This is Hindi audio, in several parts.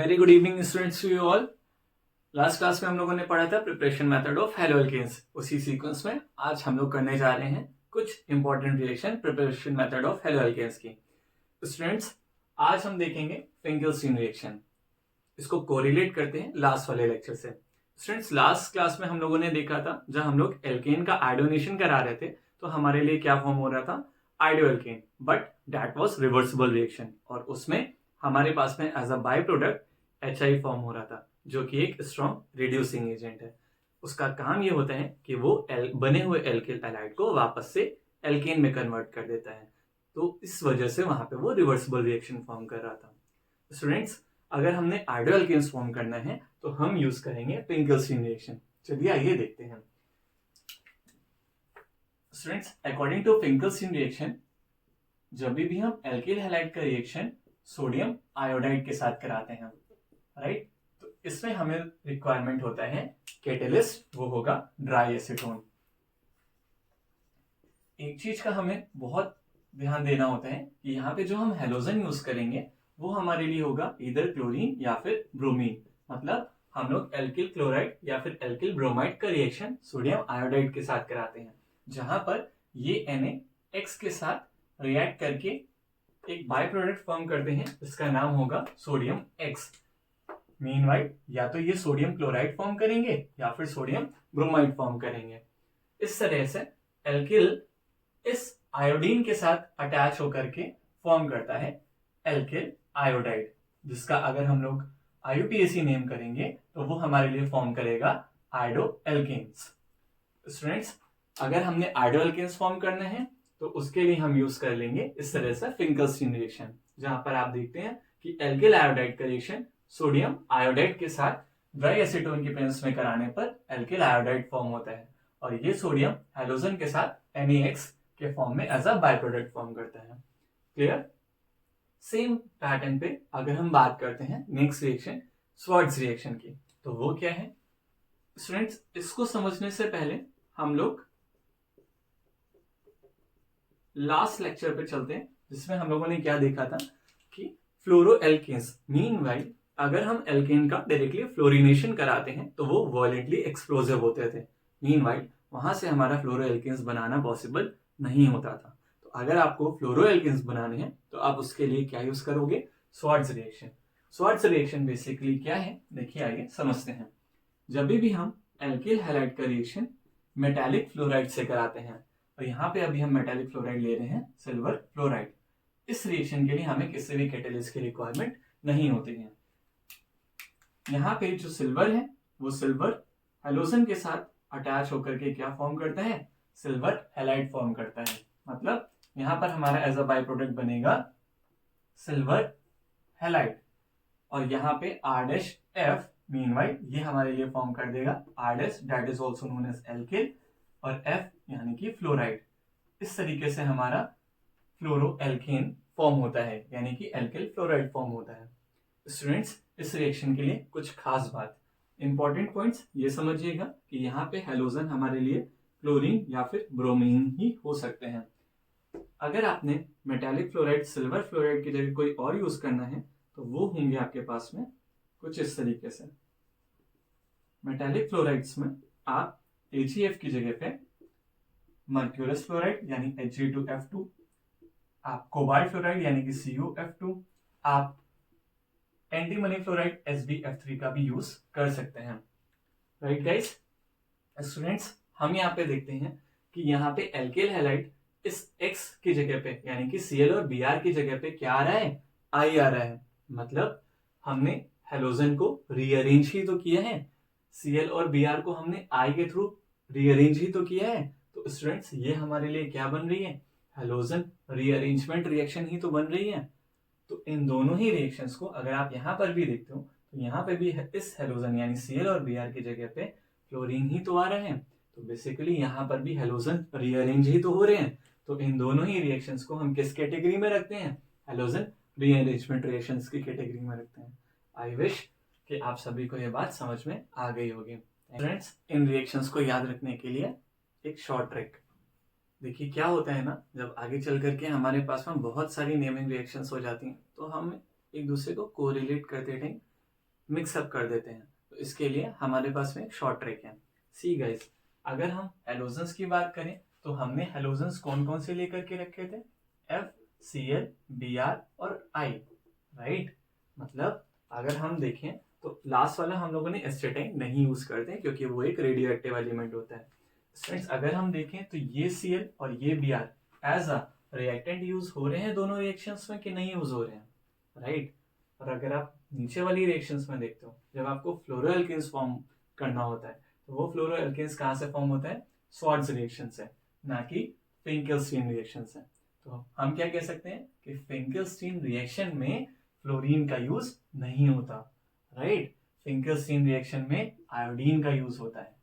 Very good evening students to you all. Last class में हम लोगों ने पढ़ा था प्रिपरेशन मेथड ऑफ हैलोअल्केन्स। उसी सीक्वेंस में आज हम लोग करने जा रहे हैं कुछ important reaction preparation method of haloalkanes की। स्टूडेंट्स, आज हम देखेंगे फिंकेल्स्टीन रिएक्शन। इसको कोरिलेट करते हैं लास्ट वाले लेक्चर से। स्टूडेंट्स, लास्ट क्लास में हम लोगों ने देखा था जब हम लोग एल्केन का आयोडोनेशन करा रहे थे तो हमारे लिए क्या फॉर्म हो रहा था, iodoalkane, but that was reversible reaction और उसमें हमारे पास में as a by product HI form हो रहा था जो कि एक स्ट्रॉन्ग रिड्यूसिंग एजेंट है। उसका काम ये होता है कि वो बने हुए एल्किल हैलाइड को वापस से एल्केन में कन्वर्ट कर देता है, तो इस वजह से वहां पे वो रिवर्सिबल रिएक्शन फॉर्म कर रहा था। स्टूडेंट्स, अगर हमने आयोडोएल्केन्स फॉर्म करना है तो हम यूज करेंगे फिंकेल्स्टीन रिएक्शन। चलिए आइए देखते हैं। स्टूडेंट्स, अकॉर्डिंग टू फिंकेल्स्टीन रिएक्शन, जब भी हम एल्किल हैलाइड का रिएक्शन सोडियम आयोडाइड के साथ कराते हैं, राइट, तो इसमें हमें रिक्वायरमेंट होता है कैटेलिस्ट, वो होगा ड्राई एसीटोन। एक चीज का हमें बहुत ध्यान देना होता है कि यहाँ पे जो हम हेलोजन यूज करेंगे वो हमारे लिए होगा इधर क्लोरीन या फिर ब्रोमीन। मतलब हम लोग एल्किल क्लोराइड या फिर एल्किल ब्रोमाइड का रिएक्शन सोडियम आयोडाइड के साथ कराते हैं, जहां पर ये NaX के साथ रिएक्ट करके एक बाय प्रोडक्ट फॉर्म करते हैं जिसका नाम होगा सोडियम X। मीनवाइल या तो ये सोडियम क्लोराइड फॉर्म करेंगे या फिर सोडियम ब्रोमाइड फॉर्म करेंगे। इस तरह से एल्किल इस आयोडीन के साथ अटैच होकर के फॉर्म करता है एल्किल आयोडाइड, जिसका अगर हम लोग IUPAC नेम करेंगे तो वो हमारे लिए फॉर्म करेगा आयोडोएल्केन्स। स्टूडेंट्स, अगर हमने आयोडोएल्केन्स फॉर्म करना है तो उसके लिए हम यूज कर लेंगे इस तरह से फिंकेल्स्टीन रिएक्शन, जहां पर आप देखते हैं कि एल्किल आयोडाइड का रिएक्शन सोडियम आयोडाइड के साथ ड्राई एसीटोन की प्रेजेंस में कराने पर एल्किल आयोडाइड फॉर्म होता है और ये सोडियम हेलोजन के साथ NaX के फॉर्म में as a by product form करता है। क्लियर? सेम पैटर्न पे अगर हम बात करते हैं नेक्स्ट रिएक्शन स्वार्ट्ज रिएक्शन की, तो वो क्या है स्टूडेंट्स, इसको समझने से पहले हम लोग लास्ट लेक्चर पे चलते हैं जिसमें हम लोगों ने क्या देखा था कि फ्लोरोएल्केन्स, मीनवाइल अगर हम एल्केन का डायरेक्टली फ्लोरिनेशन कराते हैं तो वो वायलेंटली एक्सप्लोसिव होते थे। मीनवाइल वहां से हमारा फ्लोरोएल्केन्स बनाना पॉसिबल नहीं होता था। तो अगर आपको फ्लोरोएल्केन्स बनाने हैं तो आप उसके लिए क्या यूज करोगे, Swarts reaction. Swarts reaction basically क्या है, देखिए आइए समझते हैं। जब भी हम एल्किल हैलाइड का रिएक्शन मेटालिक फ्लोराइड से कराते हैं, और यहाँ पे अभी हम मेटालिक फ्लोराइड ले रहे हैं सिल्वर फ्लोराइड, इस रिएक्शन के लिए हमें किसी भी कैटेलिस्ट की रिक्वायरमेंट नहीं होती है। यहाँ पे जो सिल्वर है वो सिल्वर हेलोजन के साथ अटैच होकर के क्या फॉर्म करता है, सिल्वर हैलाइड फॉर्म करता है। मतलब यहाँ पर हमारा एज अ बाय प्रोडक्ट बनेगा सिल्वर हैलाइड और यहाँ पे R' मीनवाइल ये हमारे लिए फॉर्म कर देगा R' that is also known as alkyl और F यानी कि फ्लोराइड। इस तरीके से हमारा फ्लोरोएल्केन फॉर्म होता है, यानी कि एल्किल फ्लोराइड फॉर्म होता है। स्टूडेंट्स, इस रिएक्शन के लिए कुछ खास बात, इंपॉर्टेंट पॉइंट्स ये समझिएगा कि यहाँ पे हेलोजन हमारे लिए क्लोरीन या फिर ब्रोमीन ही हो सकते हैं। अगर आपने मेटालिक फ्लोराइड सिल्वर फ्लोराइड की जगह कोई और यूज करना है तो वो होंगे आपके पास में कुछ इस तरीके से। मेटालिक फ्लोराइड्स में आप HEF की जगह पे मर्क्यूरस फ्लोराइड यानी Hg2F2, आप कोबाल्ट फ्लोराइड यानी कि CuF2, आप एंटीमनी फ्लोराइड SbF3 का भी यूज कर सकते हैं। Right guys? स्टूडेंट्स, हम यहाँ पे देखते हैं कि यहाँ पे एल्किल हैलाइड इस X की जगह पे यानी कि Cl और Br की जगह पे क्या आ रहा है, I आ रहा है। मतलब हमने हेलोजन को रीअरेंज ही तो किया है, Cl और Br को हमने I के थ्रू रीअरेंज ही तो किया है। तो स्टूडेंट्स, ये हमारे लिए क्या बन रही है, हेलोजन रीअरेंजमेंट रिएक्शन ही तो बन रही है। तो इन दोनों ही रिएक्शंस को अगर आप यहाँ पर भी देखते हो तो यहाँ पे भी इस हेलोजन यानी Cl और Br की जगह पे फ्लोरीन ही तो आ रहे हैं। तो बेसिकली यहाँ पर भी हेलोजन रीअरेंज ही तो हो रहे हैं। तो इन दोनों ही रिएक्शंस को हम किस कैटेगरी में रखते हैं, हेलोजन रीअरेंजमेंट रिएक्शंस की कैटेगरी में रखते हैं। आई विश कि आप सभी को यह बात समझ में आ गई होगी। फ्रेंड्स, इन रिएक्शंस को याद रखने के लिए एक शॉर्ट ट्रिक, देखिए क्या होता है ना, जब आगे चल करके हमारे पास में बहुत सारी नेमिंग रिएक्शंस हो जाती हैं तो हम एक दूसरे को कोरिलेट करते टाइम मिक्सअप कर देते हैं। तो इसके लिए हमारे पास में एक शॉर्ट ट्रिक है। सी गाइस, अगर हम हेलोजेंस की बात करें तो हमने हेलोजेंस कौन कौन से लेकर के रखे थे? FCl, Br और I, राइट। मतलब अगर हम देखें तो लास्ट वाला हम लोगों ने एस्टेटाइन नहीं यूज करते हैं क्योंकि वो एक रेडियो एक्टिव एलिमेंट होता है। फ्रेंड्स, अगर हम देखें तो ये Cl और ये Br as a reactant use हो रहे हैं दोनों रिएक्शंस में कि नहीं यूज हो रहे हैं, राइट। और अगर आप नीचे वाली रिएक्शंस में देखते हो, जब आपको फ्लोरोएल्केन्स फॉर्म करना होता है तो वो फ्लोरोएल्केन्स कहाँ से फॉर्म होता है? स्वार्ट्ज रिएक्शन से, ना कि फिंकेल्स्टीन रिएक्शन से। तो हम क्या कह सकते हैं कि फिंकेल्स्टीन रिएक्शन में फ्लोरीन का यूज नहीं होता, राइट। फिंकेल्स्टीन रिएक्शन में आयोडीन का यूज होता है।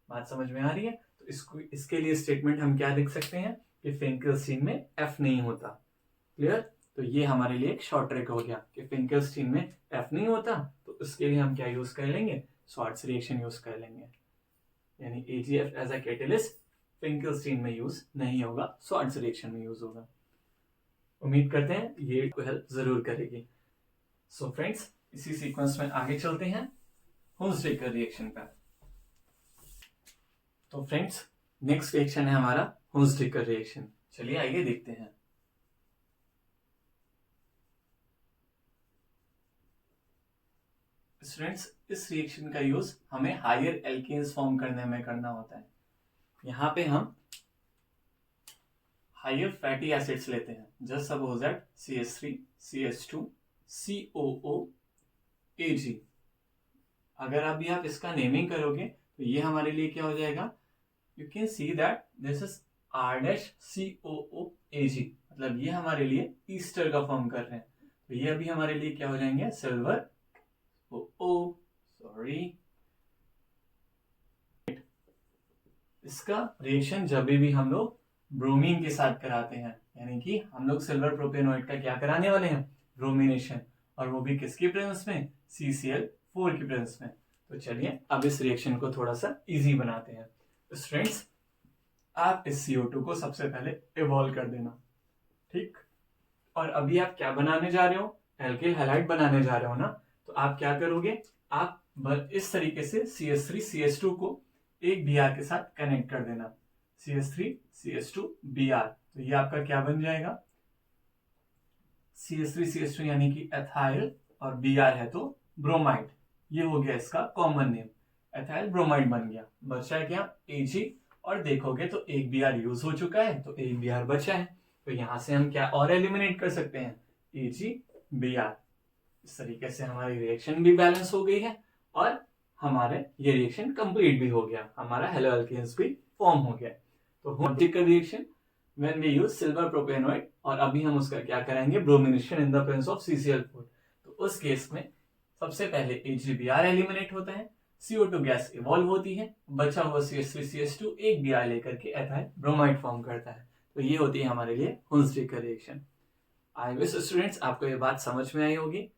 बात समझ में आ रही है? तो इसको इसके लिए स्टेटमेंट हम क्या लिख सकते हैं कि फिंकेल्स्टीन में F नहीं होता। क्लियर? तो ये हमारे लिए एक शॉर्ट ट्रिक हो गया कि फिंकेल्स्टीन में F नहीं होता, तो उसके लिए हम क्या यूज कर लेंगे? स्वार्ट्ज रिएक्शन यूज कर लेंगे। यानी AgF एज अ कैटेलिस्ट फिंकेल्स्टीन में यूज नहीं होगा, स्वार्ट्ज रिएक्शन में यूज होगा। उम्मीद करते हैं ये हेल्प जरूर करेगी। सो फ्रेंड्स, इसी सीक्वेंस में आगे चलते हैं हुंसडेकर रिएक्शन पर। तो फ्रेंड्स, नेक्स्ट रिएक्शन है हमारा हुंसडेकर रिएक्शन। चलिए आइए देखते हैं। स्टूडेंट्स, इस रिएक्शन का यूज हमें हायर एल्केन्स फॉर्म करने में करना होता है। यहाँ पे हम हायर फैटी एसिड्स लेते हैं। Just suppose that CH3, CH2, COO, Ag। अगर अभी आप इसका नेमिंग करोगे तो ये हमारे लिए क्या हो जाएगा? You can see that this is R-COO-Ag। मतलब ये हमारे लिए ईस्टर का फॉर्म कर रहे हैं। तो ये अभी हमारे लिए क्या हो जाएंगे? Silver O, sorry. इसका रिएक्शन जब भी हम लोग ब्रोमीन के साथ कराते हैं, यानी कि हम लोग सिल्वर प्रोपेनोइड का क्या कराने वाले हैं? ब्रोमिनेशन। और वो भी किसकी प्रेजेंस में? CCl4 की प्रेजेंस में। तो चलिए अब इस रिएक्शन को थोड़ा सा इजी बनाते हैं। स्टूडेंट्स, आप इस CO2 को सबसे पहले इवॉल्व कर देना, ठीक। और अभी आप क्या बनाने जा रहे हो? एल्किल हैलाइड बनाने जा रहे हो ना। तो आप क्या करोगे? आप इस तरीके से CH3 CH2 को एक Br के साथ कनेक्ट कर देना। CH3 CH2 Br। तो ये आपका क्या बन जाएगा? CH3 CH2 यानी कि एथाइल, और Br है तो ब्रोमाइड। ये हो गया इसका कॉमन नेम, एथाइल ब्रोमाइड बन गया। बचा क्या? Ag। और देखोगे तो एक Br यूज हो चुका है तो एक Br बचा है। तो यहां से हम क्या और एलिमिनेट कर सकते हैं? AgBr। इस तरीके से हमारी रिएक्शन भी बैलेंस हो गई है और हमारे ये रिएक्शन कंप्लीट भी हो गया, हमारा हेलो एल्केन्स भी फॉर्म हो गया। तो Hunsdiecker reaction when we use silver propanoid, और अभी हम उसका क्या करेंगे? Bromination in the presence of CCl4। तो उस केस में सबसे पहले AgBr एलिमिनेट होता है, CO2 गैस इवॉल्व होती है, बचा हुआ CH3 CH2 एक Br लेकर के एथाइल ब्रोमाइड फॉर्म करता है। तो ये होती है हमारे लिए हुंसडेकर रिएक्शन। आई विश स्टूडेंट्स आपको ये बात समझ में आई होगी।